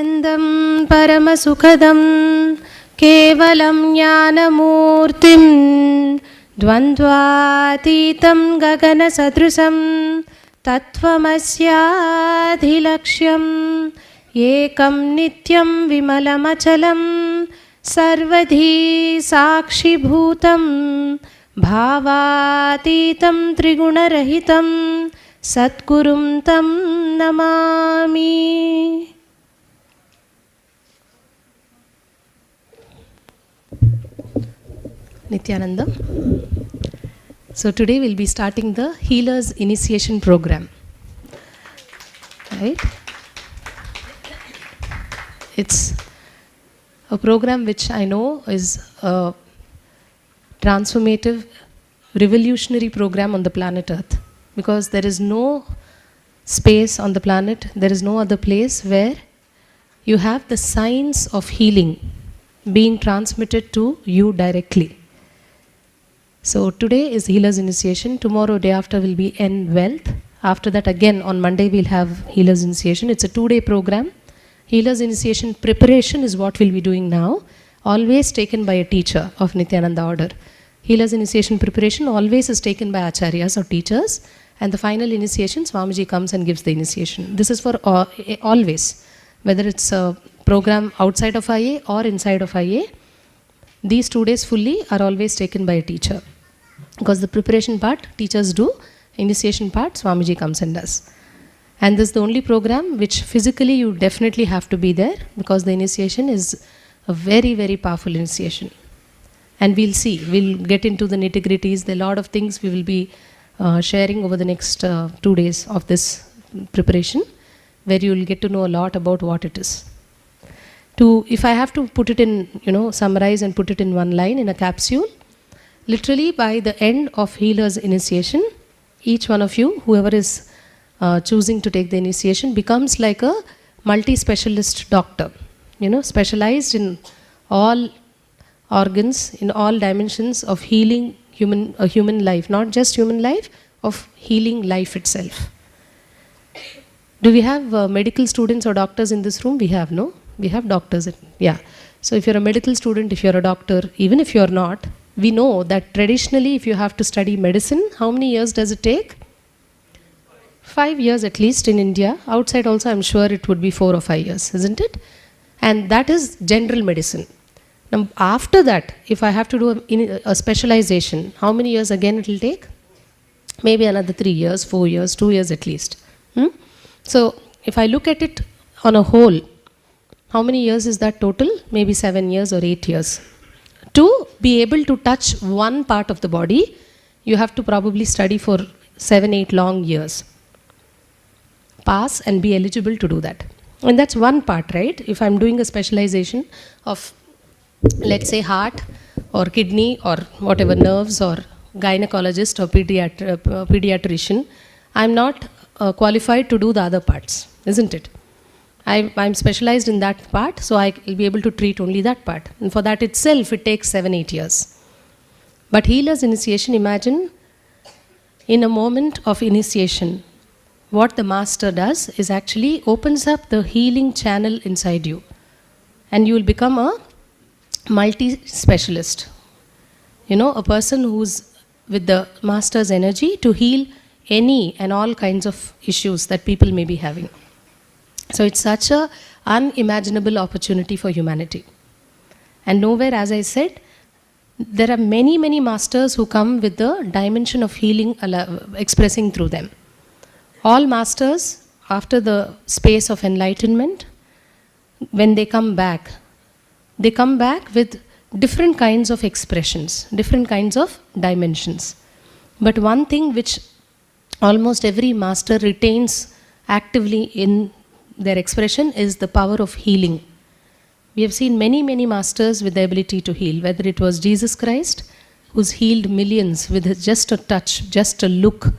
नित्यानन्दं परमसुखदं केवलं ज्ञानमूर्तिं द्वन्द्वातीतं गगनसदृशं तत्त्वमस्याधिलक्ष्यम् एकं नित्यं विमलमचलं सर्वधी साक्षिभूतं भावातीतं त्रिगुणरहितं सद्गुरुं तं Namami. Nityananda. So today we'll be starting the Healers Initiation Program. Right? It's a program which I know is a transformative, revolutionary program on the planet Earth, because there is no space on the planet, there is no other place where you have the signs of healing being transmitted to you directly. So today is Healers Initiation, tomorrow, day after will be End Wealth. After that again on Monday we'll have Healers Initiation. It's a 2-day program. Healers Initiation preparation is what we'll be doing now, always taken by a teacher of Nityananda order. Healers Initiation preparation always is taken by acharyas or teachers, and the final initiation, Swamiji comes and gives the initiation. This is for always, whether it's a program outside of IA or inside of IA, these 2 days fully are always taken by a teacher. Because the preparation part, teachers do, initiation part, Swamiji comes and does. And this is the only program which physically you definitely have to be there, because the initiation is a very, very powerful initiation. And we'll see, we'll get into the nitty-gritties, the lot of things we will be sharing over the next 2 days of this preparation, where you will get to know a lot about what it is. If I have to put it in, summarize and put it in one line in a capsule, literally by the end of Healers Initiation, each one of you, whoever is choosing to take the initiation, becomes like a multi-specialist doctor, specialized in all organs, in all dimensions of healing human life, not just human life, of healing life itself. Do we have medical students or doctors in this room? We have, no? We have doctors, yeah. So if you're a medical student, if you're a doctor, even if you're not, we know that traditionally if you have to study medicine, how many years does it take? 5 years at least in India. Outside also I'm sure it would be 4 or 5 years, isn't it? And that is general medicine. Now after that, if I have to do a specialization, how many years again it will take? Maybe another 3 years, 4 years, 2 years at least. So if I look at it on a whole, how many years is that total? Maybe 7 years or 8 years. To be able to touch one part of the body, you have to probably study for 7-8 long years. Pass and be eligible to do that. And that's one part, right? If I'm doing a specialization of, let's say, heart or kidney or whatever, nerves or gynecologist or pediatrician, I'm not qualified to do the other parts, isn't it? I'm specialized in that part, so I will be able to treat only that part. And for that itself, it takes 7-8 years. But Healers Initiation, imagine, in a moment of initiation, what the master does is actually opens up the healing channel inside you. And you will become a multi-specialist. A person who's with the master's energy to heal any and all kinds of issues that people may be having. So it's such a unimaginable opportunity for humanity. And nowhere, as I said, there are many, many masters who come with the dimension of healing expressing through them. All masters, after the space of enlightenment, when they come back with different kinds of expressions, different kinds of dimensions. But one thing which almost every master retains actively in their expression is the power of healing. We have seen many, many masters with the ability to heal, whether it was Jesus Christ, who's healed millions with just a touch, just a look.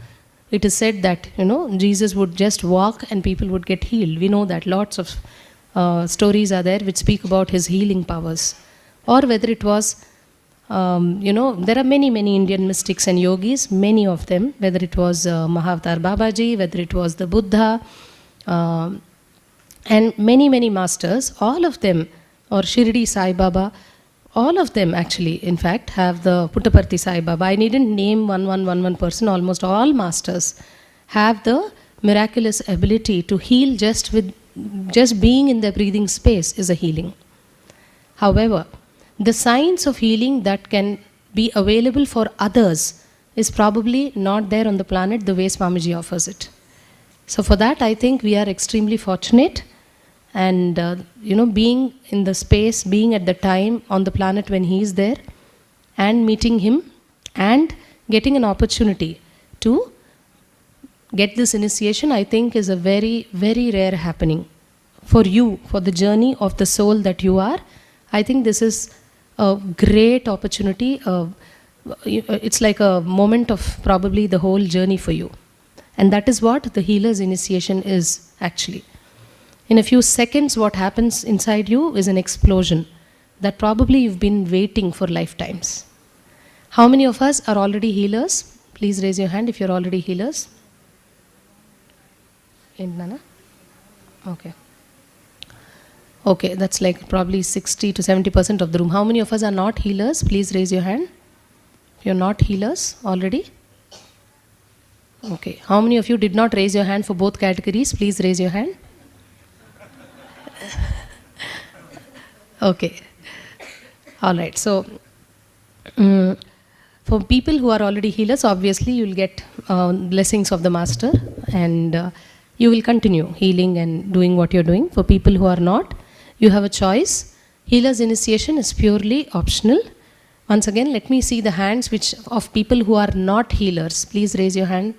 It is said that, Jesus would just walk and people would get healed. We know that lots of stories are there which speak about his healing powers. Or whether it was, there are many, many Indian mystics and yogis, many of them, whether it was Mahavatar Babaji, whether it was the Buddha, And many, many masters, all of them, or Shirdi Sai Baba, all of them actually, in fact, have the Puttaparthi Sai Baba. I needn't name one person, almost all masters have the miraculous ability to heal just being in their breathing space is a healing. However, the science of healing that can be available for others is probably not there on the planet the way Swamiji offers it. So for that, I think we are extremely fortunate, and being in the space, being at the time on the planet when he is there, and meeting him, and getting an opportunity to get this initiation, I think is a very, very rare happening for you, for the journey of the soul that you are. I think this is a great opportunity. It's like a moment of probably the whole journey for you. And that is what the healer's initiation is actually. In a few seconds, what happens inside you is an explosion that probably you've been waiting for lifetimes. How many of us are already healers? Please raise your hand if you're already healers. Okay. Okay, that's like probably 60 to 70% of the room. How many of us are not healers? Please raise your hand. If you're not healers already. Okay. How many of you did not raise your hand for both categories? Please raise your hand. Okay. All right. So, for people who are already healers, obviously you will get blessings of the Master, and you will continue healing and doing what you're doing. For people who are not, you have a choice. Healer's initiation is purely optional. Once again, let me see the hands of people who are not healers. Please raise your hand.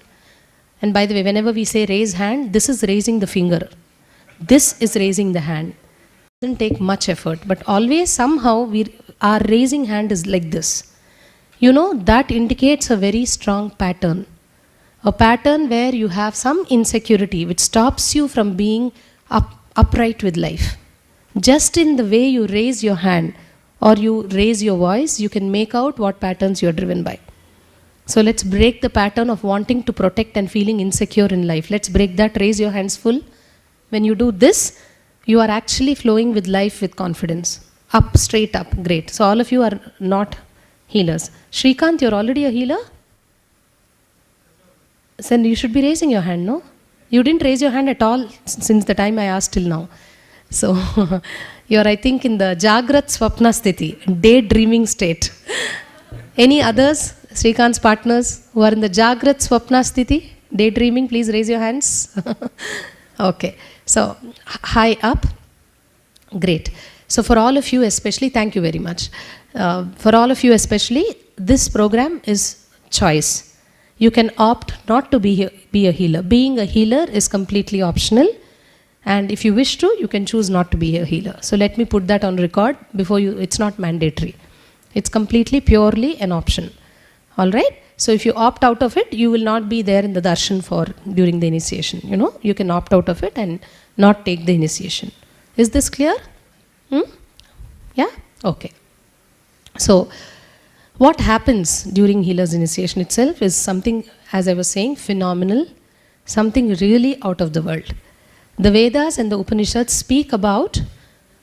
And by the way, whenever we say raise hand, this is raising the finger. This is raising the hand. It doesn't take much effort, but always somehow our raising hand is like this. That indicates a very strong pattern. A pattern where you have some insecurity which stops you from being upright with life. Just in the way you raise your hand or you raise your voice, you can make out what patterns you are driven by. So let's break the pattern of wanting to protect and feeling insecure in life. Let's break that. Raise your hands full. When you do this, you are actually flowing with life with confidence. Up, straight up. Great. So all of you are not healers. Shrikant, you're already a healer? Then you should be raising your hand, no? You didn't raise your hand at all since the time I asked till now. So you're, I think, in the Jagrat Swapna Sthiti, daydreaming state. Any others, Srikant's partners, who are in the Jagrat Swapna Sthiti, daydreaming, please raise your hands. Okay. So high up. Great. So for all of you especially, thank you very much. For all of you especially, this program is choice. You can opt not to be a healer. Being a healer is completely optional. And if you wish to, you can choose not to be a healer. So let me put that on record before you. It's not mandatory. It's completely, purely an option. All right? So if you opt out of it, you will not be there in the darshan during the initiation. You can opt out of it and not take the initiation. Is this clear? Yeah? Okay. So what happens during healer's initiation itself is something, as I was saying, phenomenal, something really out of the world. The Vedas and the Upanishads speak about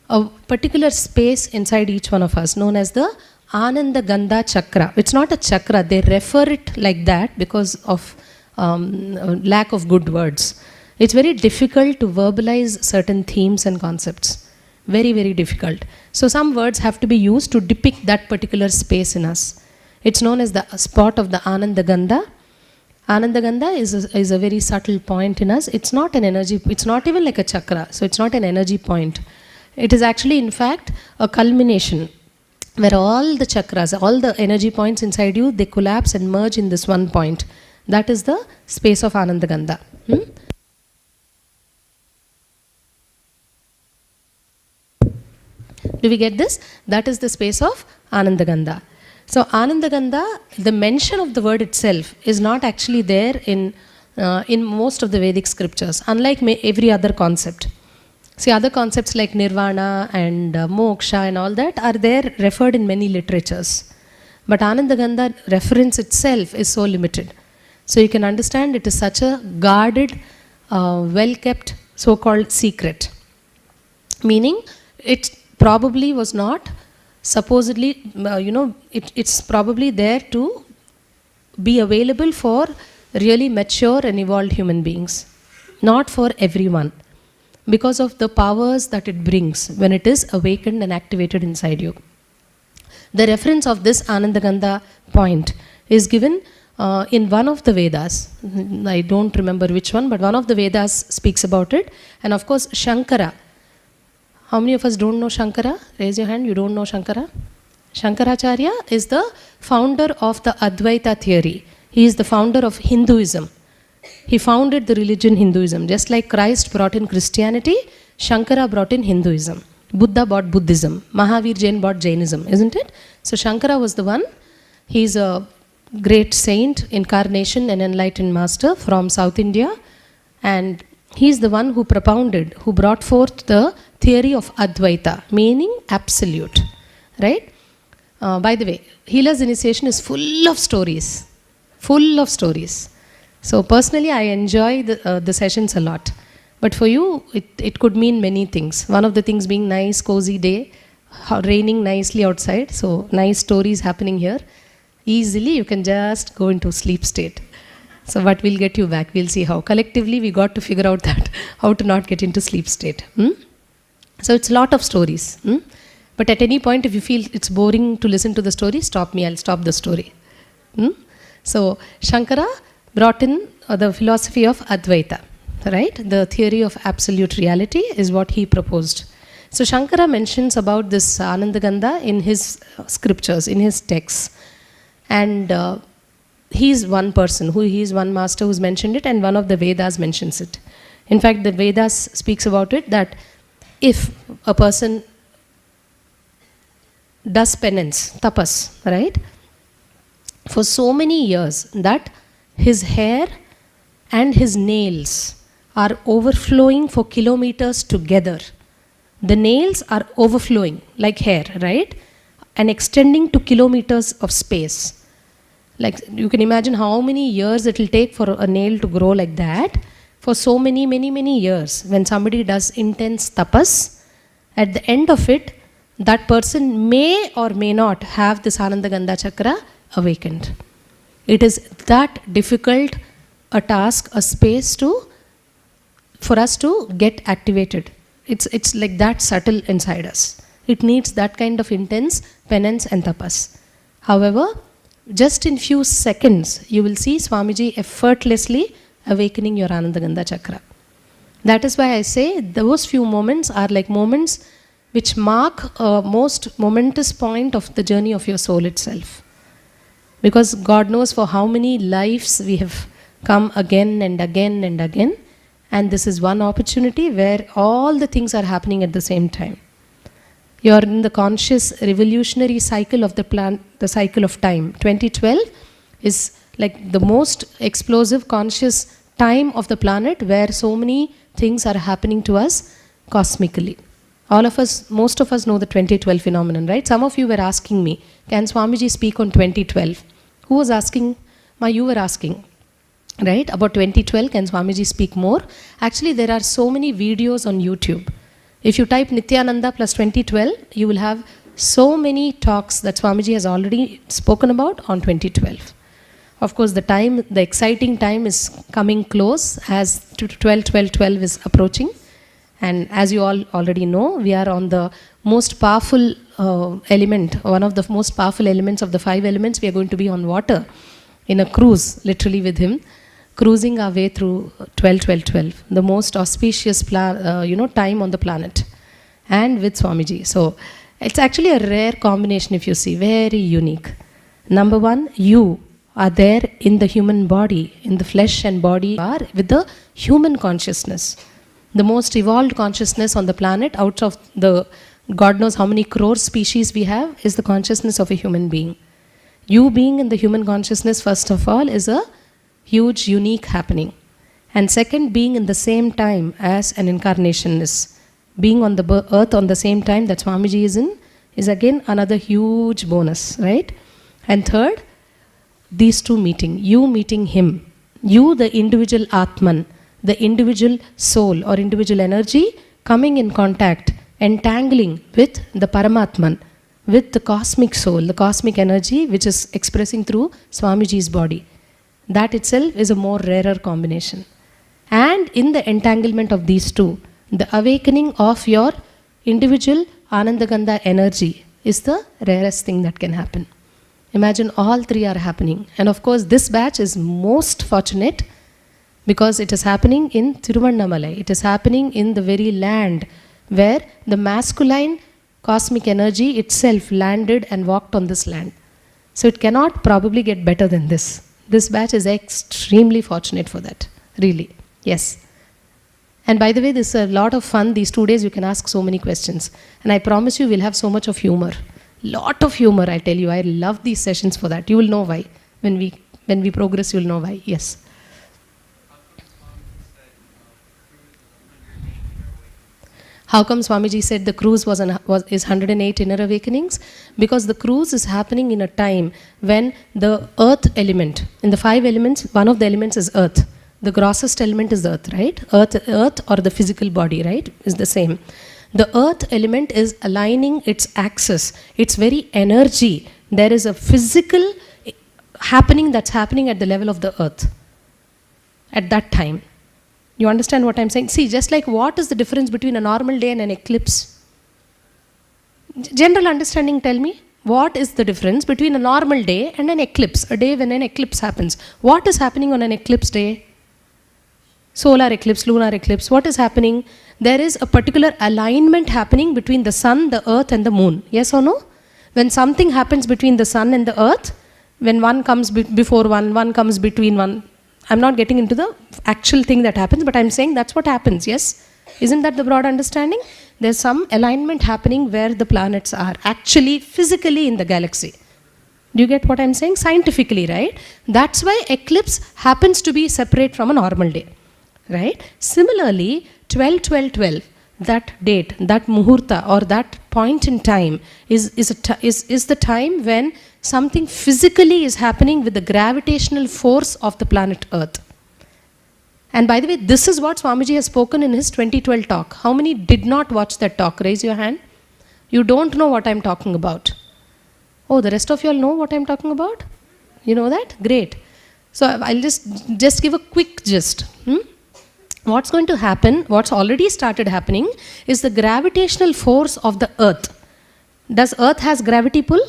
a particular space inside each one of us known as the Ananda Gandha Chakra. It's not a chakra, they refer it like that because of lack of good words. It's very difficult to verbalize certain themes and concepts. Very, very difficult. So some words have to be used to depict that particular space in us. It's known as the spot of the Ananda Gandha. Ananda Gandha is a very subtle point in us. It's not an energy, it's not even like a chakra, so it's not an energy point. It is actually, in fact, a culmination where all the chakras, all the energy points inside you, they collapse and merge in this one point. That is the space of Ananda Gandha. Do we get this? That is the space of Ananda Gandha. So Ananda Gandha, the mention of the word itself is not actually there in most of the Vedic scriptures, unlike every other concept. See, other concepts like nirvana and moksha and all that are there referred in many literatures. But Ananda Gandha reference itself is so limited. So you can understand it is such a guarded, well-kept so-called secret. Meaning, it probably was not supposedly, it's probably there to be available for really mature and evolved human beings, not for everyone, because of the powers that it brings when it is awakened and activated inside you. The reference of this Anandagandha point is given in one of the Vedas. I don't remember which one, but one of the Vedas speaks about it. And of course, Shankara. How many of us don't know Shankara? Raise your hand, you don't know Shankara? Shankaracharya is the founder of the Advaita theory. He is the founder of Hinduism. He founded the religion Hinduism. Just like Christ brought in Christianity, Shankara brought in Hinduism. Buddha brought Buddhism. Mahavir Jain brought Jainism, isn't it? So Shankara was the one. He is a great saint, incarnation and enlightened master from South India. And he is the one who propounded, who brought forth the theory of Advaita, meaning absolute. Right? By the way, Healer's Initiation is full of stories. Full of stories. So personally, I enjoy the sessions a lot. But for you, it could mean many things. One of the things being nice, cozy day, raining nicely outside. So nice stories happening here. Easily, you can just go into sleep state. So but we'll get you back. We'll see how. Collectively, we got to figure out that, how to not get into sleep state. So it's a lot of stories. But at any point, if you feel it's boring to listen to the story, stop me. I'll stop the story. So Shankara brought in the philosophy of Advaita, right? The theory of absolute reality is what he proposed. So Shankara mentions about this Anandagandha in his scriptures, in his texts. And he is one person, he is one master who's mentioned it, and one of the Vedas mentions it. In fact, the Vedas speaks about it that if a person does penance, tapas, right? For so many years that his hair and his nails are overflowing for kilometers together. The nails are overflowing like hair, right? And extending to kilometers of space. Like you can imagine how many years it will take for a nail to grow like that. For so many years. When somebody does intense tapas, at the end of it, that person may or may not have this Anandagandha chakra awakened. It is that difficult a task, a space for us to get activated. It's like that subtle inside us. It needs that kind of intense penance and tapas. However, just in few seconds, you will see Swamiji effortlessly awakening your Anandagandha chakra. That is why I say those few moments are like moments which mark a most momentous point of the journey of your soul itself. Because God knows for how many lives we have come again and again and again, and this is one opportunity where all the things are happening at the same time. You are in the conscious revolutionary cycle of the cycle of time. 2012 is like the most explosive conscious time of the planet where so many things are happening to us cosmically. All of us, most of us know the 2012 phenomenon, right? Some of you were asking me, can Swamiji speak on 2012? Who was asking? You were asking, right? About 2012, can Swamiji speak more? Actually, there are so many videos on YouTube. If you type Nityananda plus 2012, you will have so many talks that Swamiji has already spoken about on 2012. Of course, the exciting time is coming close as 12-12-12 is approaching. And as you all already know, we are on the most powerful element, one of the most powerful elements of the 5 elements. We are going to be on water in a cruise, literally with him, cruising our way through 12-12-12, the most auspicious time on the planet, and with Swamiji. So it's actually a rare combination if you see, very unique. Number one, you are there in the human body, in the flesh and body, are with the human consciousness. The most evolved consciousness on the planet, out of the God knows how many crore species we have, is the consciousness of a human being. You being in the human consciousness, first of all, is a huge, unique happening. And second, being in the same time as an incarnation is. Being on the earth on the same time that Swamiji is in, is again another huge bonus, right? And third, these two meeting, you meeting him. You, the individual Atman, the individual soul or individual energy, coming in contact entangling with the Paramatman, with the cosmic soul, the cosmic energy which is expressing through Swamiji's body. That itself is a more rarer combination. And in the entanglement of these two, the awakening of your individual Anandagandha energy is the rarest thing that can happen. Imagine all three are happening. And of course, this batch is most fortunate because it is happening in Tiruvannamalai. It is happening in the very land where the masculine cosmic energy itself landed and walked on this land. So it cannot probably get better than this. This batch is extremely fortunate for that, really. Yes. And by the way, this is a lot of fun. These 2 days you can ask so many questions. And I promise you we'll have so much of humor. Lot of humor, I tell you. I love these sessions for that. You will know why. When we progress, you will know why. Yes. How come Swamiji said the cruise is 108 inner awakenings? Because the cruise is happening in a time when the earth element, in the 5 elements, one of the elements is earth. The grossest element is earth, right? Earth or the physical body, right, is the same. The earth element is aligning its axis, its very energy. There is a physical happening that's happening at the level of the earth at that time. You understand what I'm saying? See, just like what is the difference between a normal day and an eclipse? General understanding, tell me. What is the difference between a normal day and an eclipse? A day when an eclipse happens. What is happening on an eclipse day? Solar eclipse, lunar eclipse. What is happening? There is a particular alignment happening between the sun, the earth and the moon. Yes or no? When something happens between the sun and the earth, when one comes before one comes between one. I'm not getting into the actual thing that happens, but I'm saying that's what happens, yes? Isn't that the broad understanding? There's some alignment happening where the planets are actually physically in the galaxy. Do you get what I'm saying? Scientifically, right? That's why eclipse happens to be separate from a normal day, right? Similarly, 12-12-12, that date, that muhurta or that point in time is the time when something physically is happening with the gravitational force of the planet Earth. And by the way, this is what Swamiji has spoken in his 2012 talk. How many did not watch that talk? Raise your hand. You don't know what I'm talking about. Oh, the rest of you all know what I'm talking about? You know that? Great. So I'll just give a quick gist. What's going to happen, what's already started happening, is the gravitational force of the Earth. Does Earth has gravity pull?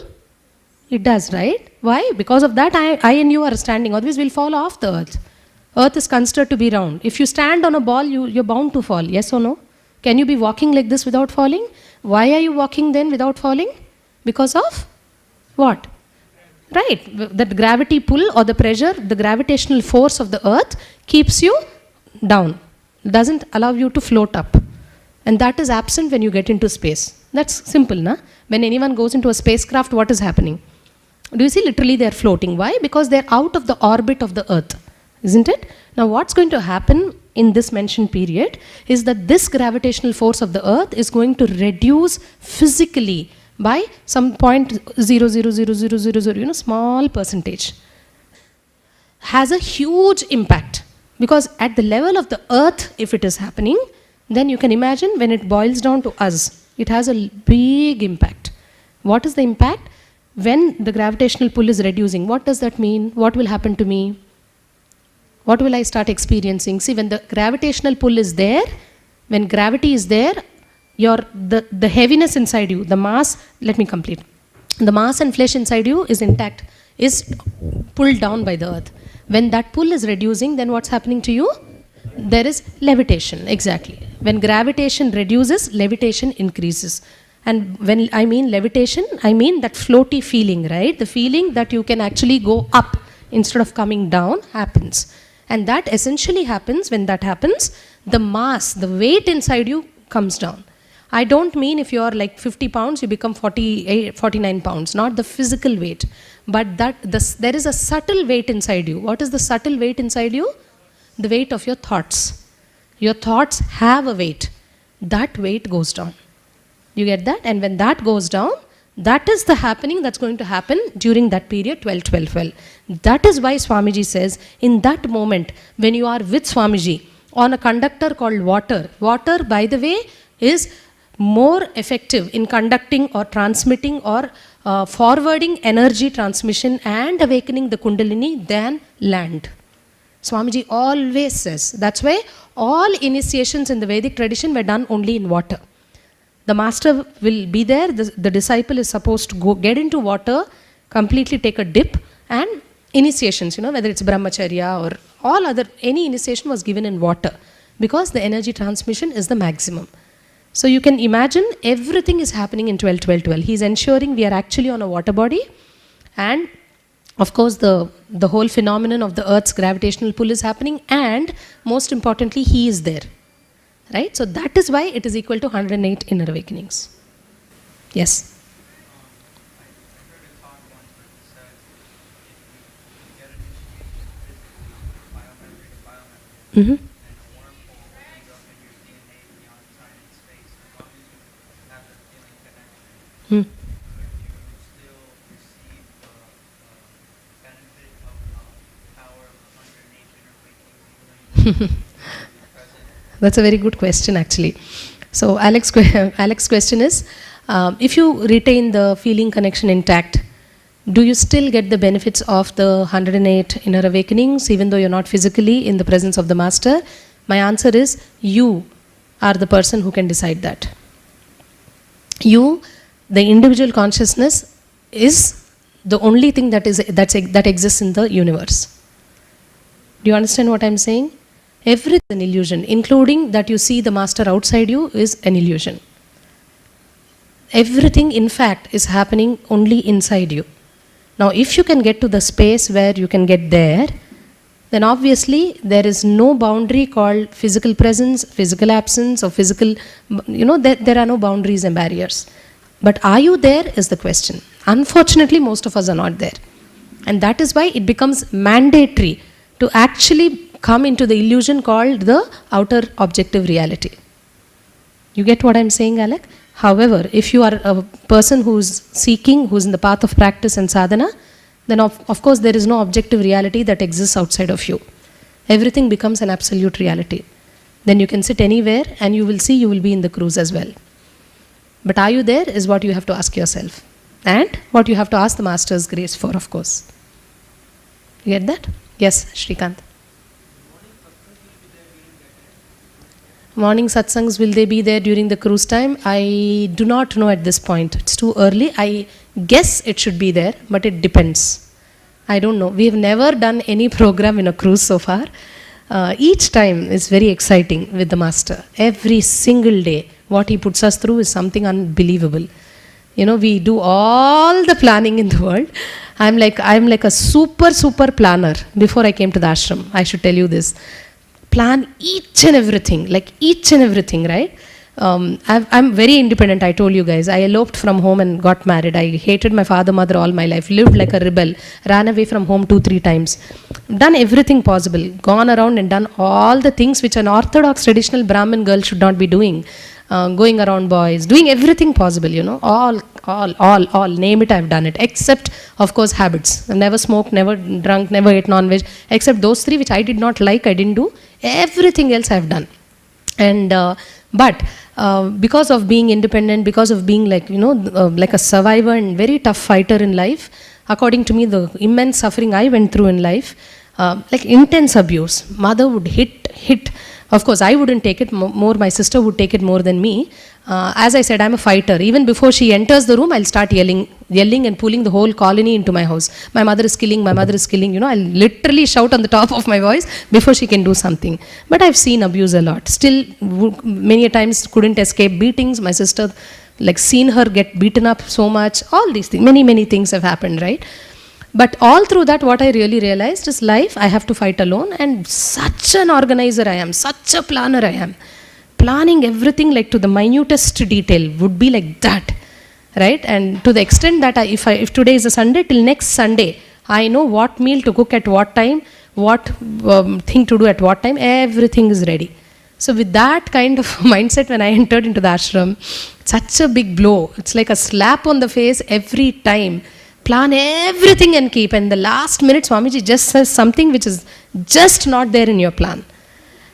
It does, right? Why? Because of that, I and you are standing. Otherwise, we'll fall off the Earth. Earth is considered to be round. If you stand on a ball, you're bound to fall. Yes or no? Can you be walking like this without falling? Why are you walking then without falling? Because of what? Right. That gravity pull or the pressure, the gravitational force of the Earth keeps you down. Doesn't allow you to float up. And that is absent when you get into space. That's simple, na? When anyone goes into a spacecraft, what is happening? Do you see literally they're floating? Why? Because they're out of the orbit of the Earth. Isn't it? Now what's going to happen in this mentioned period is that this gravitational force of the Earth is going to reduce physically by some 0.00000, small percentage. Has a huge impact. Because at the level of the Earth, if it is happening, then you can imagine when it boils down to us, it has a big impact. What is the impact? When the gravitational pull is reducing, what does that mean? What will happen to me? What will I start experiencing? See, when the gravitational pull is there, when gravity is there, the heaviness inside you, the mass, let me complete. The mass and flesh inside you is intact, is pulled down by the Earth. When that pull is reducing, then what's happening to you? There is levitation, exactly. When gravitation reduces, levitation increases. And when I mean levitation, I mean that floaty feeling, right? The feeling that you can actually go up instead of coming down happens. And that essentially happens, when that happens, the mass, the weight inside you comes down. I don't mean if you are like 50 pounds, you become 49 pounds, not the physical weight. But there is a subtle weight inside you. What is the subtle weight inside you? The weight of your thoughts. Your thoughts have a weight. That weight goes down. You get that? And when that goes down, that is the happening that's going to happen during that period, 12-12-12. That is why Swamiji says, in that moment, when you are with Swamiji, on a conductor called water. Water, by the way, is more effective in conducting or transmitting or forwarding energy transmission and awakening the Kundalini than land. Swamiji always says. That's why all initiations in the Vedic tradition were done only in water. The master will be there, the disciple is supposed to go get into water, completely take a dip, and initiations, whether it's brahmacharya or all other, any initiation was given in water because the energy transmission is the maximum. So you can imagine everything is happening in 12-12-12. He's ensuring we are actually on a water body, and of course the whole phenomenon of the earth's gravitational pull is happening, and most importantly he is there. Right? So that is why it is equal to 108 inner awakenings. Yes? Mm-hmm. Hmm. That's a very good question actually. So Alex's question is, if you retain the feeling connection intact, do you still get the benefits of the 108 inner awakenings even though you're not physically in the presence of the master? My answer is, you are the person who can decide that. You, the individual consciousness, is the only thing that exists in the universe. Do you understand what I'm saying? Everything is an illusion, including that you see the master outside you is an illusion. Everything, in fact, is happening only inside you. Now, if you can get to the space where you can get there, then obviously there is no boundary called physical presence, physical absence, or physical, there are no boundaries and barriers. But are you there is the question. Unfortunately, most of us are not there. And that is why it becomes mandatory to actually come into the illusion called the outer objective reality. You get what I'm saying, Alec? However, if you are a person who's seeking, who's in the path of practice and sadhana, then of course there is no objective reality that exists outside of you. Everything becomes an absolute reality. Then you can sit anywhere and you will see you will be in the cruise as well. But are you there is what you have to ask yourself. And what you have to ask the Master's grace for, of course. You get that? Yes, Shrikant. Morning satsangs, will they be there during the cruise time? I do not know at this point. It's too early. I guess it should be there, but it depends. I don't know. We have never done any program in a cruise so far. Each time is very exciting with the Master. Every single day, what he puts us through is something unbelievable. We do all the planning in the world. I'm like a super planner before I came to the ashram. I should tell you this. Plan each and everything, right? I'm very independent, I told you guys. I eloped from home and got married. I hated my father, mother all my life, lived like a rebel, ran away from home 2-3 times. Done everything possible, gone around and done all the things which an orthodox traditional Brahmin girl should not be doing. Going around boys, doing everything possible, all, name it, I've done it, except, of course, habits. I've never smoked, never drunk, never ate non-veg, except those 3 which I did not like, I didn't do. Everything else I've done. And, but because of being independent, because of being like a survivor and very tough fighter in life, according to me, the immense suffering I went through in life, like intense abuse, mother would hit. Of course, I wouldn't take it more, my sister would take it more than me. As I said, I'm a fighter. Even before she enters the room, I'll start yelling and pulling the whole colony into my house. My mother is killing, I'll literally shout on the top of my voice before she can do something. But I've seen abuse a lot. Still, many a times couldn't escape beatings. My sister, seen her get beaten up so much. All these things, many things have happened, right? But all through that, what I really realized is life, I have to fight alone, and such an organizer I am, such a planner I am. Planning everything to the minutest detail would be like that, right? And to the extent that if today is a Sunday, till next Sunday, I know what meal to cook at what time, what thing to do at what time, everything is ready. So with that kind of mindset, when I entered into the ashram, such a big blow. It's like a slap on the face every time. Plan everything and keep, and the last minute Swamiji just says something which is just not there in your plan.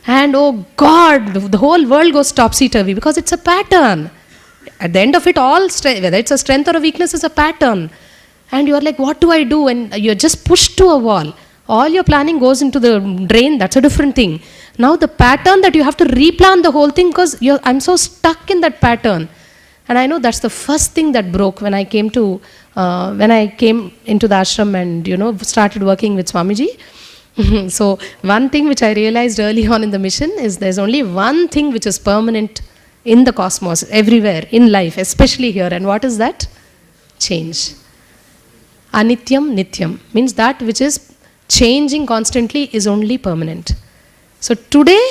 And oh God, the whole world goes topsy-turvy because it's a pattern. At the end of it, all whether it's a strength or a weakness, is a pattern. And you're like, what do I do? And you're just pushed to a wall. All your planning goes into the drain. That's a different thing. Now the pattern that you have to replan the whole thing, because I'm so stuck in that pattern. And I know that's the first thing that broke when I came into the ashram and started working with Swamiji. So one thing which I realized early on in the mission is there's only one thing which is permanent in the cosmos, everywhere, in life, especially here. And what is that? Change. Anityam nityam means that which is changing constantly is only permanent. So today,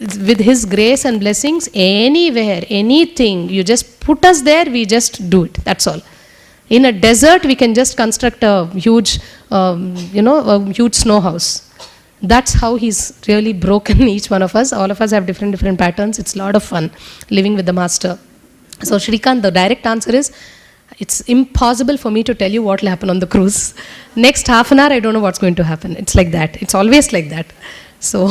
with His grace and blessings, anywhere, anything, you just put us there, we just do it. That's all. In a desert, we can just construct a huge, a huge snow house. That's how He's really broken each one of us. All of us have different patterns. It's a lot of fun living with the Master. So Shrikant, the direct answer is, it's impossible for me to tell you what will happen on the cruise. Next half an hour, I don't know what's going to happen. It's like that. It's always like that. So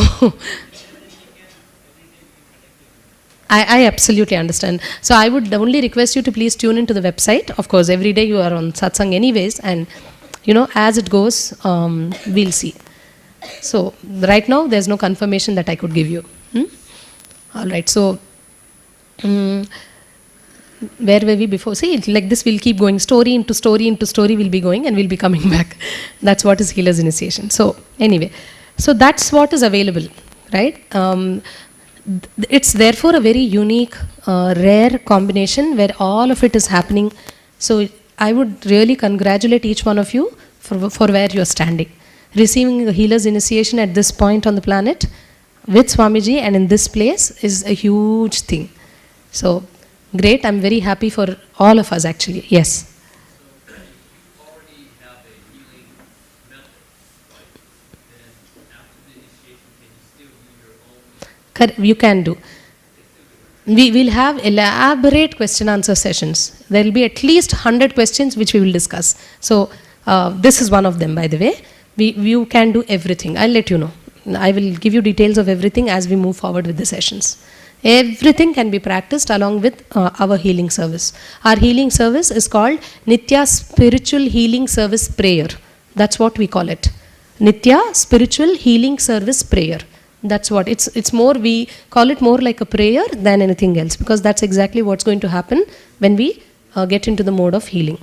I absolutely understand. So I would only request you to please tune into the website. Of course, every day you are on satsang anyways, and as it goes, we'll see. So right now, there's no confirmation that I could give you. All right. So where were we before? See, like this, we'll keep going. Story into story into story, we'll be going, and we'll be coming back. That's what is Healer's Initiation. So anyway, so that's what is available, right? It's therefore a very unique, rare combination where all of it is happening. So I would really congratulate each one of you for where you're standing. Receiving a Healer's Initiation at this point on the planet with Swamiji and in this place is a huge thing. So great, I'm very happy for all of us actually. Yes. So you already have a healing method, right? Then after the initiation, can you still do your own? You can do. We will have elaborate question answer sessions. There will be at least 100 questions which we will discuss. So this is one of them, by the way. You can do everything. I'll let you know. I will give you details of everything as we move forward with the sessions. Everything can be practiced along with our healing service. Our healing service is called Nitya Spiritual Healing Service Prayer. That's what we call it. Nitya Spiritual Healing Service Prayer. That's what it's more, we call it more like a prayer than anything else, because that's exactly what's going to happen when we get into the mode of healing.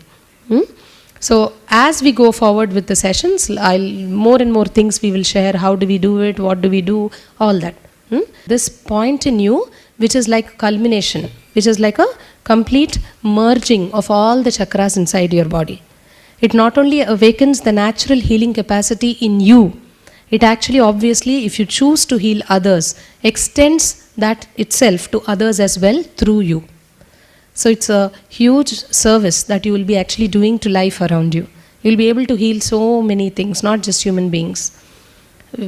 So as we go forward with the sessions, more and more things we will share. How do we do it? What do we do? All that. This point in you, which is like culmination, which is like a complete merging of all the chakras inside your body. It not only awakens the natural healing capacity in you, it actually obviously, if you choose to heal others, extends that itself to others as well through you. So it's a huge service that you will be actually doing to life around you. You'll be able to heal so many things, not just human beings,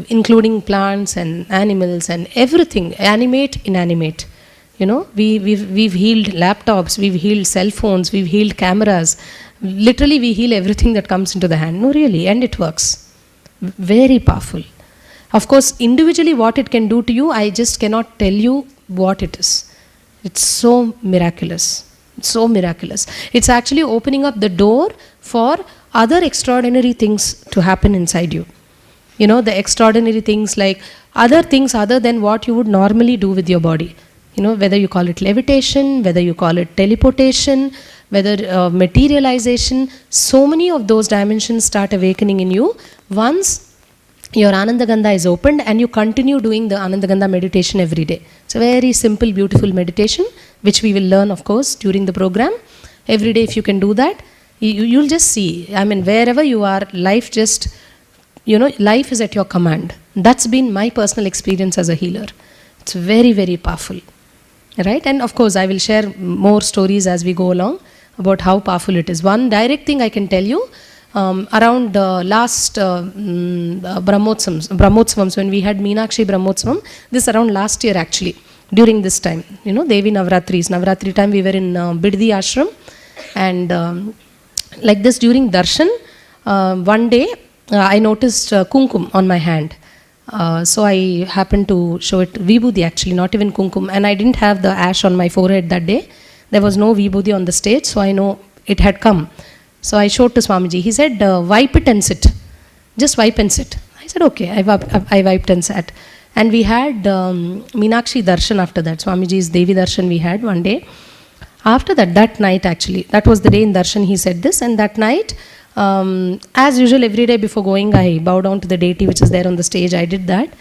including plants and animals and everything, animate, inanimate. We've healed laptops, we've healed cell phones, we've healed cameras. Literally, we heal everything that comes into the hand. No, really, and it works. Very powerful. Of course, individually what it can do to you, I just cannot tell you what it is. It's so miraculous. So miraculous. It's actually opening up the door for other extraordinary things to happen inside you. The extraordinary things like other things other than what you would normally do with your body. Whether you call it levitation, whether you call it teleportation, whether materialization, so many of those dimensions start awakening in you once your Anandagandha is opened and you continue doing the Anandagandha meditation every day. It's a very simple, beautiful meditation, which we will learn, of course, during the program. Every day, if you can do that, you'll just see. Wherever you are, life just, life is at your command. That's been my personal experience as a healer. It's very, very powerful. Right? And of course, I will share more stories as we go along about how powerful it is. One direct thing I can tell you, around last Brahmotsavams, when we had Meenakshi Brahmotsavam, this around last year actually, during this time, Devi Navratri time, we were in Biddi Ashram, and like this during Darshan, one day I noticed kumkum on my hand. So I happened to show it Vibhuti actually, not even kumkum, and I didn't have the ash on my forehead that day. There was no Vibhuti on the stage, so I know it had come. So I showed to Swamiji. He said, wipe it and sit. Just wipe and sit. I said, okay. I wiped and sat. And we had Meenakshi Darshan after that. Swamiji's Devi Darshan we had one day. After that, that night actually, that was the day in Darshan he said this. And that night, as usual, every day before going, I bow down to the deity which is there on the stage. I did that.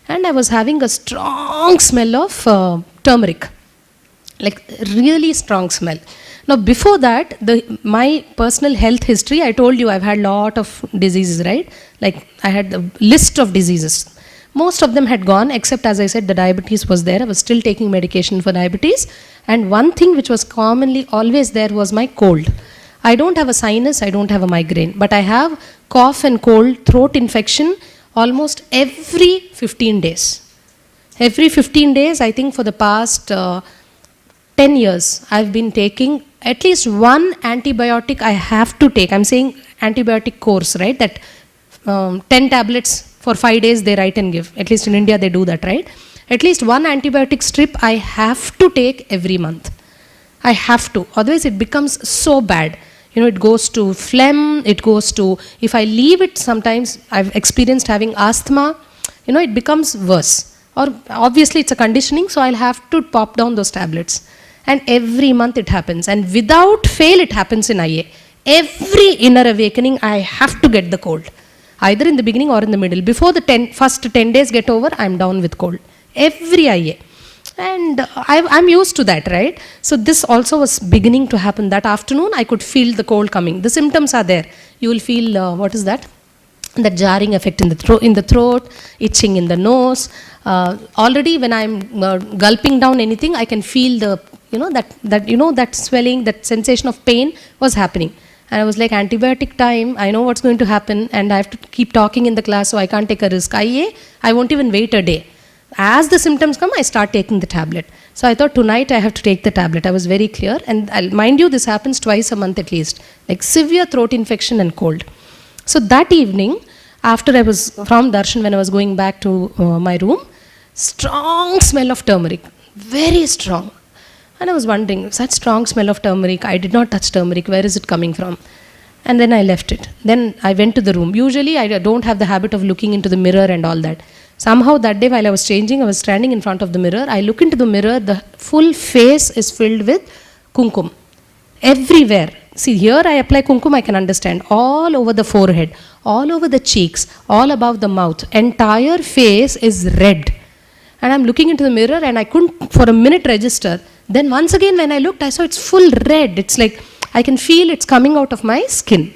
And I was having a strong smell of turmeric. Like really strong smell. Now before that, my personal health history, I told you I've had lot of diseases, right? Like I had a list of diseases. Most of them had gone, except as I said, the diabetes was there. I was still taking medication for diabetes. And one thing which was commonly always there was my cold. I don't have a sinus, I don't have a migraine, but I have cough and cold, throat infection almost every 15 days. Every 15 days, I think for the past 10 years, I've been taking at least one antibiotic I have to take. I'm saying antibiotic course, right? That 10 tablets for 5 days they write and give. At least in India they do that, right? At least one antibiotic strip I have to take every month. I have to. Otherwise it becomes so bad. You know, it goes to phlegm, it goes to, if I leave it sometimes, I've experienced having asthma, you know, it becomes worse. Or obviously it's a conditioning, so I'll have to pop down those tablets. And every month it happens. And without fail it happens in IA. Every inner awakening I have to get the cold. Either in the beginning or in the middle. Before the first 10 days get over, I'm down with cold. Every IA. And I'm used to that, right? So this also was beginning to happen. That afternoon I could feel the cold coming. The symptoms are there. You will feel, what is that? That jarring effect in the throat, itching in the nose. Already when I'm gulping down anything, I can feel the, that swelling, that sensation of pain was happening. And I was like, antibiotic time, I know what's going to happen, and I have to keep talking in the class, so I can't take a risk. I won't even wait a day. As the symptoms come, I start taking the tablet. So I thought tonight I have to take the tablet. I was very clear. And mind you, this happens twice a month at least. Like severe throat infection and cold. So that evening, after I was from Darshan, when I was going back to my room, strong smell of turmeric. Very strong. And I was wondering, such strong smell of turmeric, I did not touch turmeric, where is it coming from? And then I left it. Then I went to the room. Usually I don't have the habit of looking into the mirror and all that. Somehow that day while I was changing, I was standing in front of the mirror. I look into the mirror, the full face is filled with kumkum. Everywhere. See, here I apply kumkum, I can understand. All over the forehead, all over the cheeks, all above the mouth. Entire face is red. And I'm looking into the mirror and I couldn't for a minute register. Then once again when I looked, I saw it's full red. It's like I can feel it's coming out of my skin.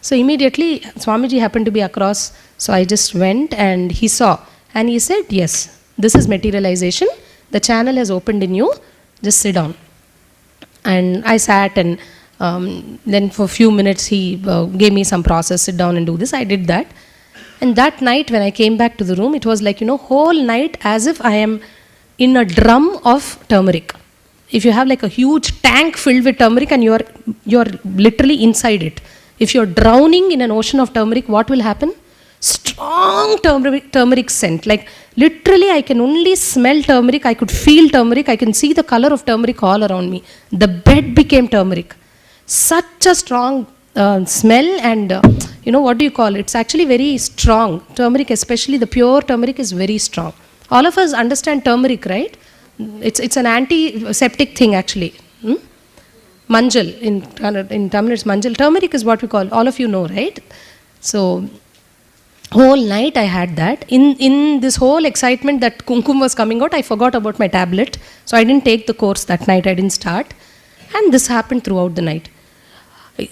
So immediately Swamiji happened to be across. So I just went and he saw. And he said, yes, this is materialization. The channel has opened in you. Just sit down. And I sat and then for a few minutes he gave me some process, sit down and do this. I did that. And that night when I came back to the room, it was like, whole night as if I am in a drum of turmeric. If you have like a huge tank filled with turmeric and you're literally inside it. If you're drowning in an ocean of turmeric, what will happen? Strong turmeric scent. Like literally I can only smell turmeric, I could feel turmeric, I can see the color of turmeric all around me. The bed became turmeric. Such a strong smell and what do you call it? It's actually very strong. Turmeric, especially the pure turmeric, is very strong. All of us understand turmeric, right? It's an antiseptic thing actually. Manjal, in Tamil it's manjal. Turmeric is what we call, all of you know, right? So whole night I had that. In this whole excitement that kumkum was coming out, I forgot about my tablet. So I didn't take the course that night, I didn't start. And this happened throughout the night.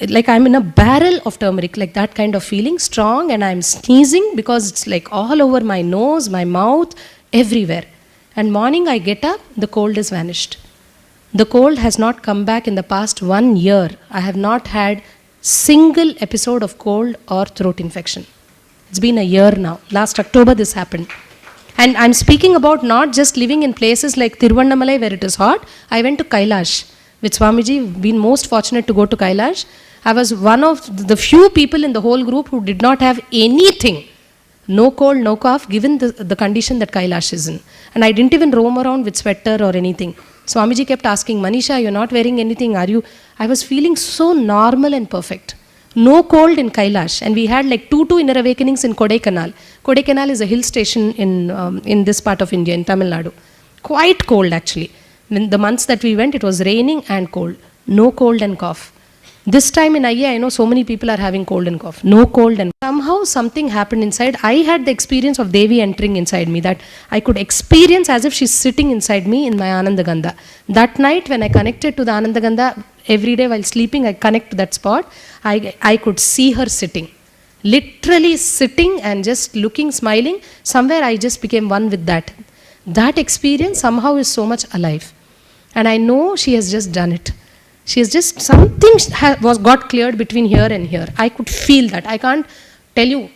Like I'm in a barrel of turmeric, like that kind of feeling, strong, and I'm sneezing because it's like all over my nose, my mouth, everywhere. And morning I get up, the cold is vanished. The cold has not come back in the past 1 year. I have not had single episode of cold or throat infection. It's been a year now. Last October this happened. And I'm speaking about not just living in places like Tiruvannamalai where it is hot. I went to Kailash with Swamiji, been most fortunate to go to Kailash. I was one of the few people in the whole group who did not have anything. no cold, no cough, given the condition that Kailash is in. And I didn't even roam around with sweater or anything. Swamiji kept asking, Manisha, you're not wearing anything, are you? I was feeling so normal and perfect. No cold in Kailash. And we had like two inner awakenings in Kodaikanal. Kodaikanal is a hill station in this part of India, in Tamil Nadu. Quite cold actually. In the months that we went, it was raining and cold. No cold and cough. This time in IA, I know so many people are having cold and cough. No cold and somehow something happened inside. I had the experience of Devi entering inside me, that I could experience as if she's sitting inside me in my Anandagandha. That night when I connected to the Anandagandha, every day while sleeping, I connect to that spot, I could see her sitting. Literally sitting and just looking, smiling. Somewhere I just became one with that. That experience somehow is so much alive. And I know she has just done it. She has just, something got cleared between here and here. I could feel that. I can't tell you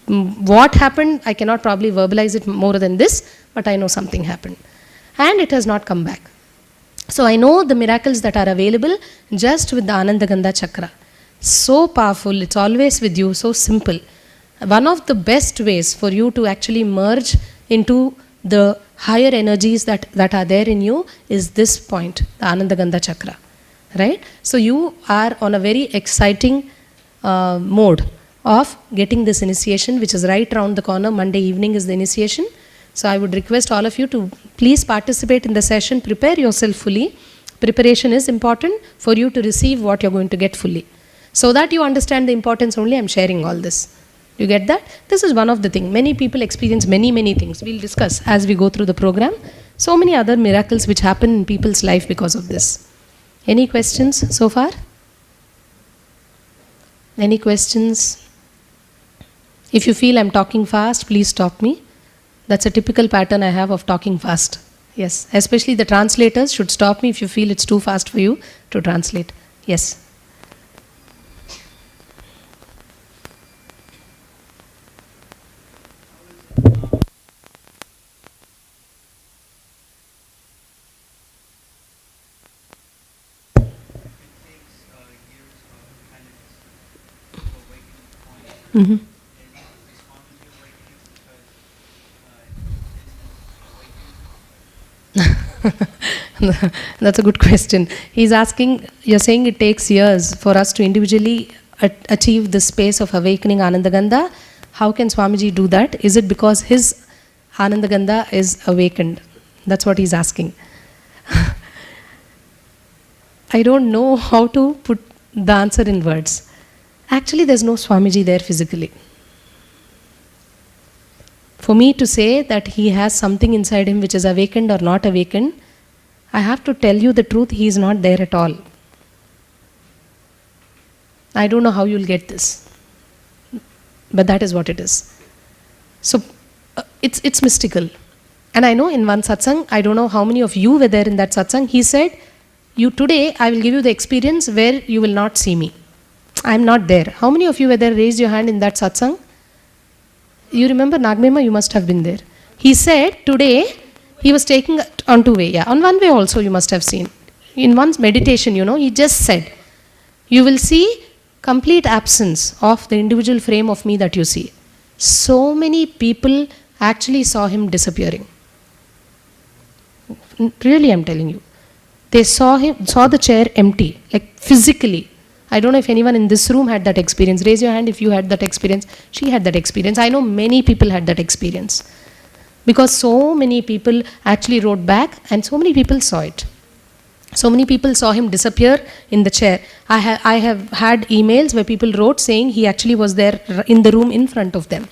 what happened. I cannot probably verbalize it more than this, but I know something happened. And it has not come back. So I know the miracles that are available just with the Anandagandha Chakra. So powerful, it's always with you, so simple. One of the best ways for you to actually merge into the higher energies that are there in you is this point, the Anandagandha Chakra. Right? So you are on a very exciting mode of getting this initiation, which is right around the corner. Monday evening is the initiation. So I would request all of you to please participate in the session. Prepare yourself fully. Preparation is important for you to receive what you're going to get fully. So that you understand the importance only, I'm sharing all this. You get that? This is one of the things. Many people experience many things. We'll discuss as we go through the program. So many other miracles which happen in people's life because of this. Any questions so far? Any questions? If you feel I'm talking fast, please stop me. That's a typical pattern I have of talking fast. Yes, especially the translators should stop me if you feel it's too fast for you to translate. Yes. Mm-hmm. That's a good question. He's asking, you're saying it takes years for us to individually achieve the space of awakening Anandagandha. How can Swamiji do that? Is it because his Anandagandha is awakened? That's what he's asking. I don't know how to put the answer in words. Actually, there's no Swamiji there physically. For me to say that he has something inside him which is awakened or not awakened, I have to tell you the truth, he is not there at all. I don't know how you'll get this, but that is what it is. So, it's mystical. And I know in one satsang, I don't know how many of you were there in that satsang, he said, today I will give you the experience where you will not see me. I am not there. How many of you were there? Raise your hand in that satsang. You remember Nagmema? You must have been there. He said today he was taking on two way. Yeah, on one way also you must have seen. In one's meditation, he just said, you will see complete absence of the individual frame of me that you see. So many people actually saw him disappearing. Really, I'm telling you. They saw the chair empty, like physically. I don't know if anyone in this room had that experience. Raise your hand if you had that experience. She had that experience. I know many people had that experience. Because so many people actually wrote back and so many people saw it. So many people saw him disappear in the chair. I have had emails where people wrote saying he actually was there in the room in front of them.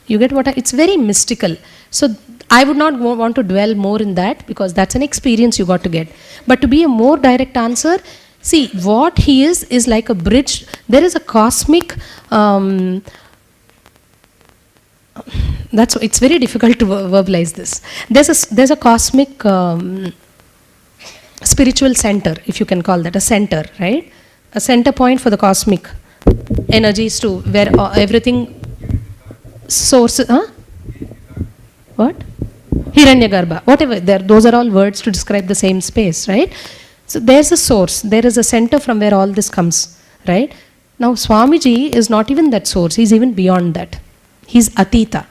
You get what it's very mystical. So I would not want to dwell more in that because that's an experience you got to get. But to be a more direct answer, see, what he is like a bridge. There is a cosmic, it's very difficult to verbalize this. There's a cosmic spiritual center, if you can call that, a center, right? A center point for the cosmic energies to where everything sources, What? Hiranyagarbha, whatever, those are all words to describe the same space, right? So there's a source, there is a center from where all this comes, right? Now Swamiji is not even that source, he's even beyond that. He's Atita,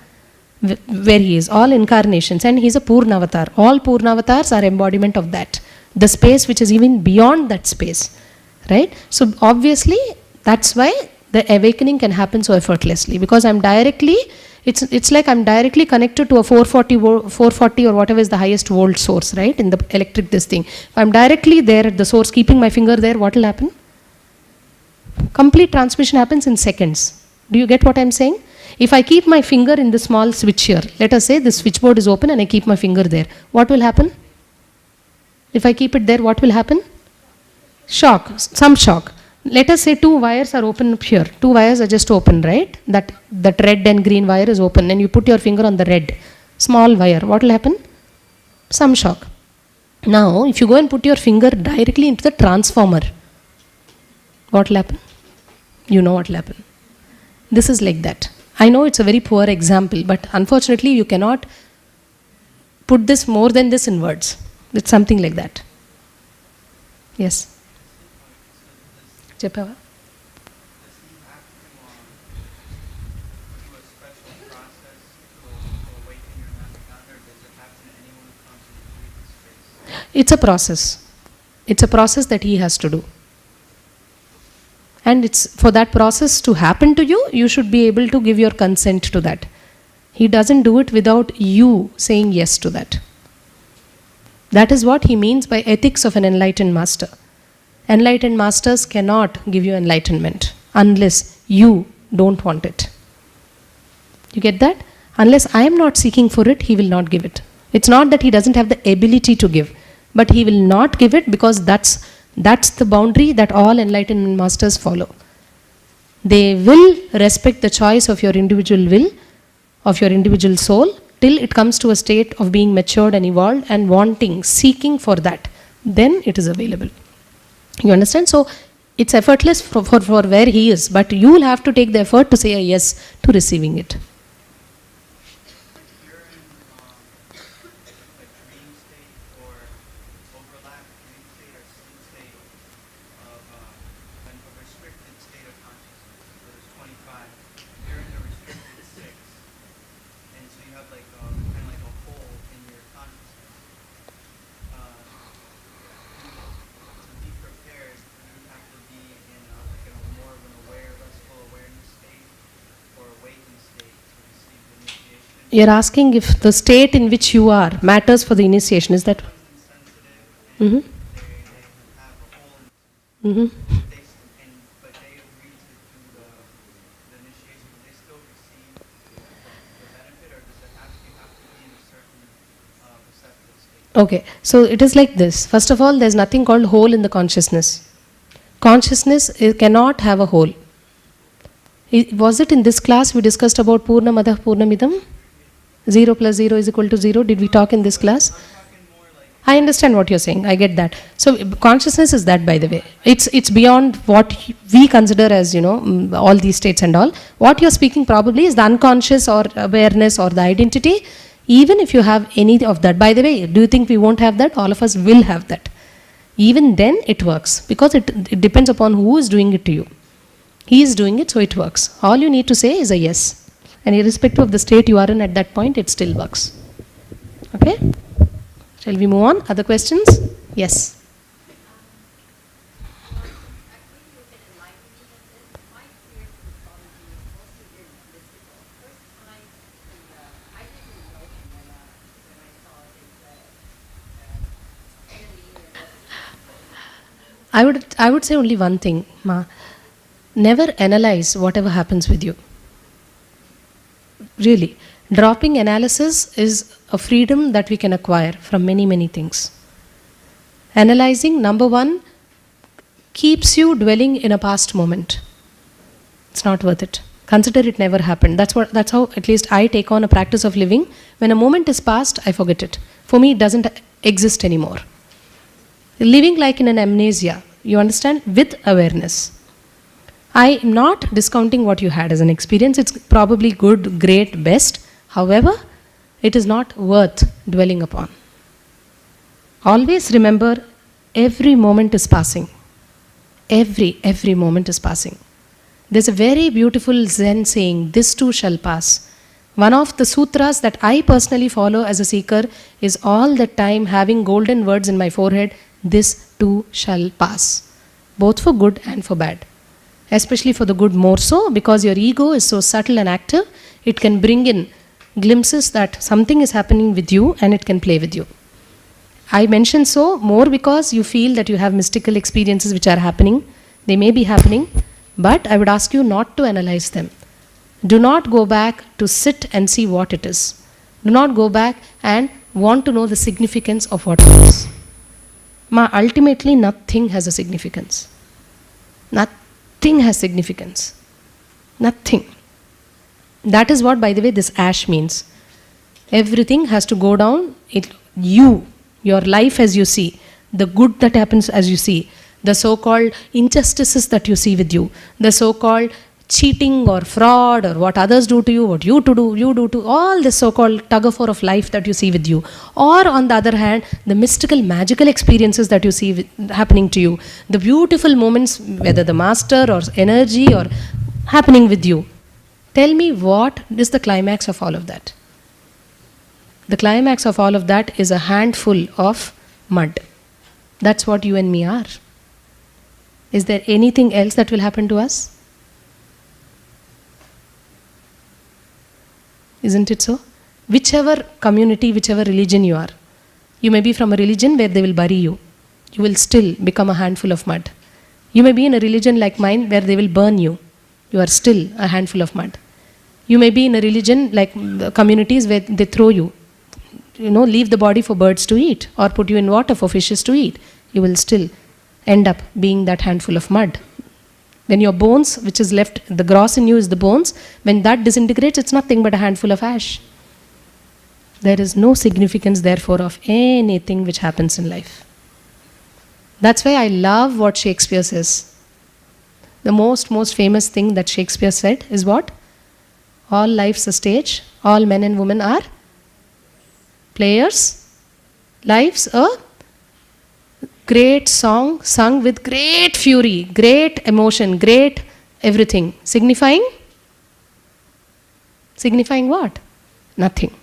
where he is, all incarnations, and he's a Purnavatar. All Purnavatars are embodiment of that, the space which is even beyond that space, right? So obviously, that's why the awakening can happen so effortlessly, because I'm directly, it's like I'm directly connected to a 440 or whatever is the highest volt source, right, in the electric this thing. If I'm directly there at the source, keeping my finger there, what will happen? Complete transmission happens in seconds. Do you get what I'm saying? If I keep my finger in the small switch here, let us say this switchboard is open and I keep my finger there, what will happen? If I keep it there, what will happen? Shock, some shock. Let us say 2 wires are open up here. 2 wires are just open, right? That red and green wire is open, and you put your finger on the red, small wire. What will happen? Some shock. Now, if you go and put your finger directly into the transformer, what will happen? You know what will happen. This is like that. I know it's a very poor example, but unfortunately you cannot put this more than this in words. It's something like that. Yes. Cheppava? It's a process. It's a process that he has to do. And it's for that process to happen to you, you should be able to give your consent to that. He doesn't do it without you saying yes to that. That is what he means by ethics of an enlightened master. Enlightened masters cannot give you enlightenment unless you don't want it. You get that? Unless I am not seeking for it, he will not give it. It's not that he doesn't have the ability to give, but he will not give it because that's the boundary that all enlightenment masters follow. They will respect the choice of your individual will, of your individual soul, till it comes to a state of being matured and evolved and wanting, seeking for that. Then it is available. You understand? So it's effortless for where he is, but you will have to take the effort to say a yes to receiving it. You're asking if the state in which you are matters for the initiation, is that? Mm-hmm. Mm-hmm. Okay, so it is like this. First of all, there's nothing called whole in the consciousness. Consciousness cannot have a whole. Was it in this class we discussed about Purnamadah Purnamidam? 0 plus 0 is equal to 0. Did we talk in this class? I understand what you're saying. I get that. So consciousness is that, by the way. It's beyond what we consider as, all these states and all. What you're speaking probably is the unconscious or awareness or the identity. Even if you have any of that, by the way, do you think we won't have that? All of us will have that. Even then it works, because it depends upon who is doing it to you. He is doing it, so it works. All you need to say is a yes. And irrespective of the state you are in at that point, it still works. Okay? Shall we move on? Other questions? Yes. I would say only one thing, Ma. Never analyze whatever happens with you. Really. Dropping analysis is a freedom that we can acquire from many, many things. Analyzing, number one, keeps you dwelling in a past moment. It's not worth it. Consider it never happened. That's how at least I take on a practice of living. When a moment is past, I forget it. For me, it doesn't exist anymore. Living like in an amnesia, you understand, with awareness. I am not discounting what you had as an experience. It's probably good, great, best. However, it is not worth dwelling upon. Always remember, every moment is passing. Every moment is passing. There's a very beautiful Zen saying, this too shall pass. One of the sutras that I personally follow as a seeker is all the time having golden words in my forehead, this too shall pass. Both for good and for bad. Especially for the good more so, because your ego is so subtle and active, it can bring in glimpses that something is happening with you and it can play with you. I mention so more because you feel that you have mystical experiences which are happening. They may be happening, but I would ask you not to analyze them. Do not go back to sit and see what it is. Do not go back and want to know the significance of what it is. Ultimately, nothing has a significance. Nothing has significance. Nothing. That is what, by the way, this ash means. Everything has to go down. Your life as you see, the good that happens as you see, the so-called injustices that you see with you, the so-called cheating or fraud or what others do to you, what you do to all the so-called tug-of-war of life that you see with you. Or on the other hand, the mystical, magical experiences that you see happening to you, the beautiful moments, whether the master or energy or happening with you. Tell me, what is the climax of all of that? The climax of all of that is a handful of mud. That's what you and me are. Is there anything else that will happen to us? Isn't it so? Whichever community, whichever religion you are, you may be from a religion where they will bury you. You will still become a handful of mud. You may be in a religion like mine where they will burn you. You are still a handful of mud. You may be in a religion like communities where they throw you. Leave the body for birds to eat or put you in water for fishes to eat. You will still end up being that handful of mud. When your bones, which is left, the gross in you is the bones, when that disintegrates, it's nothing but a handful of ash. There is no significance, therefore, of anything which happens in life. That's why I love what Shakespeare says. The most famous thing that Shakespeare said is what? All life's a stage, all men and women are players. Life's a great song sung with great fury, great emotion, great everything. Signifying what? Nothing.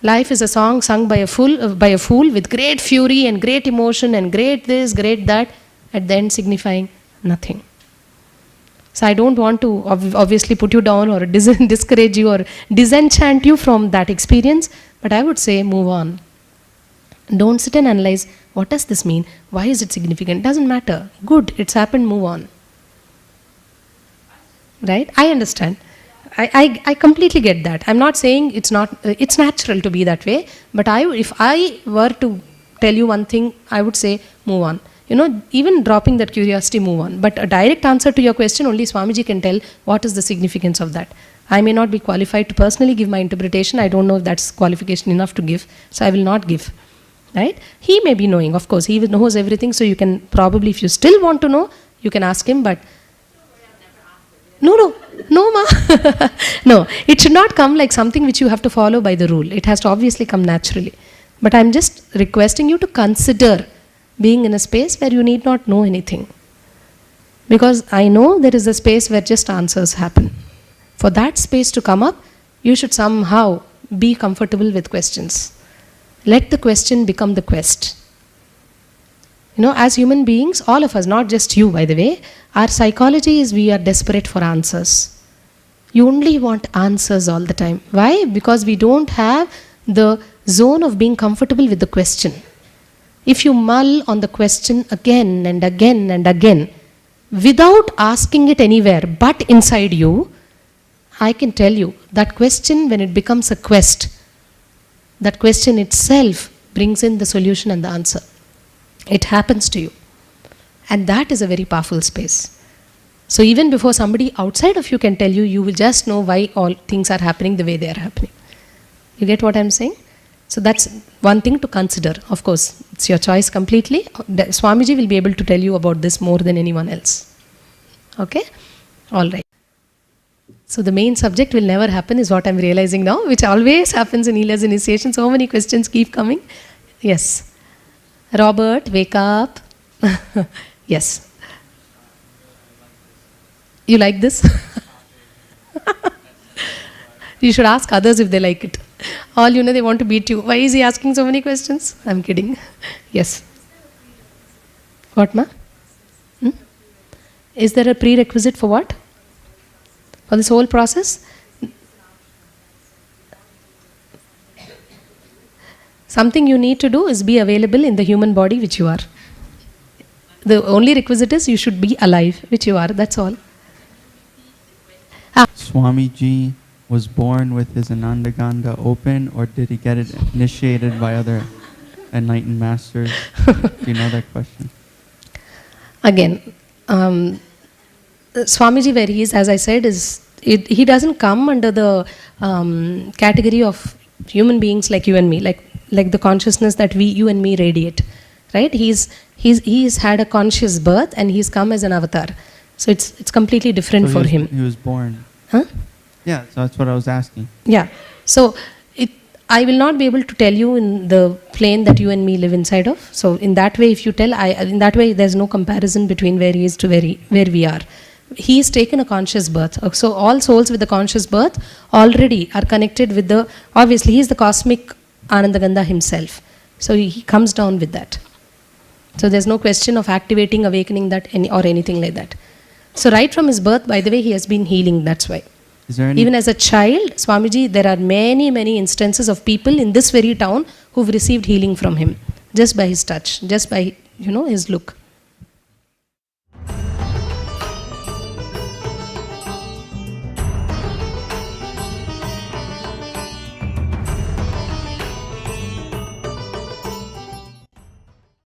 Life is a song sung by a fool with great fury and great emotion and great this, great that, at the end signifying nothing. So I don't want to obviously put you down or discourage you or disenchant you from that experience, but I would say move on. Don't sit and analyze, what does this mean? Why is it significant? Doesn't matter. Good, it's happened, move on. Right? I understand. I completely get that. I'm not saying it's natural to be that way, but if I were to tell you one thing, I would say move on. Even dropping that curiosity, move on. But a direct answer to your question, only Swamiji can tell what is the significance of that. I may not be qualified to personally give my interpretation. I don't know if that's qualification enough to give, so I will not give. Right? He may be knowing, of course. He knows everything, so you can probably, if you still want to know, you can ask him, but no, ma. No, it should not come like something which you have to follow by the rule. It has to obviously come naturally. But I'm just requesting you to consider being in a space where you need not know anything. Because I know there is a space where just answers happen. For that space to come up, you should somehow be comfortable with questions. Let the question become the quest. As human beings, all of us, not just you, by the way, our psychology is we are desperate for answers. You only want answers all the time. Why? Because we don't have the zone of being comfortable with the question. If you mull on the question again and again and again, without asking it anywhere but inside you, I can tell you that question, when it becomes a quest, that question itself brings in the solution and the answer. It happens to you. And that is a very powerful space. So even before somebody outside of you can tell you, you will just know why all things are happening the way they are happening. You get what I'm saying? So that's one thing to consider. Of course, it's your choice completely. Swamiji will be able to tell you about this more than anyone else. Okay? All right. So the main subject will never happen is what I'm realizing now, which always happens in Healer's initiation. So many questions keep coming. Yes. Robert, wake up. Yes. You like this? You should ask others if they like it. All you know, they want to beat you. Why is he asking so many questions? I'm kidding. Yes. What, ma? Hmm? Is there a prerequisite for what? For this whole process? Something you need to do is be available in the human body which you are. The only requisite is you should be alive, which you are. That's all. Swamiji was born with his Anandaganga open, or did he get it initiated by other enlightened masters? Do you know that question? Again, Swamiji, where he is, as I said, he doesn't come under the category of human beings like you and me, like the consciousness that you and me radiate, right? He's had a conscious birth and he's come as an avatar, so it's completely different So for him. He was born. Huh? Yeah, so that's what I was asking. Yeah. So I will not be able to tell you in the plane that you and me live inside of. So in that way, if you tell, in that way, there's no comparison between where he is to where we are. He has taken a conscious birth. So all souls with the conscious birth already are connected with obviously he is the cosmic Anandaganda himself. So he comes down with that. So there's no question of activating, awakening that or anything like that. So right from his birth, by the way, he has been healing, that's why. Is there any Even as a child, Swamiji, there are many, many instances of people in this very town who've received healing from him, just by his touch, just by, his look.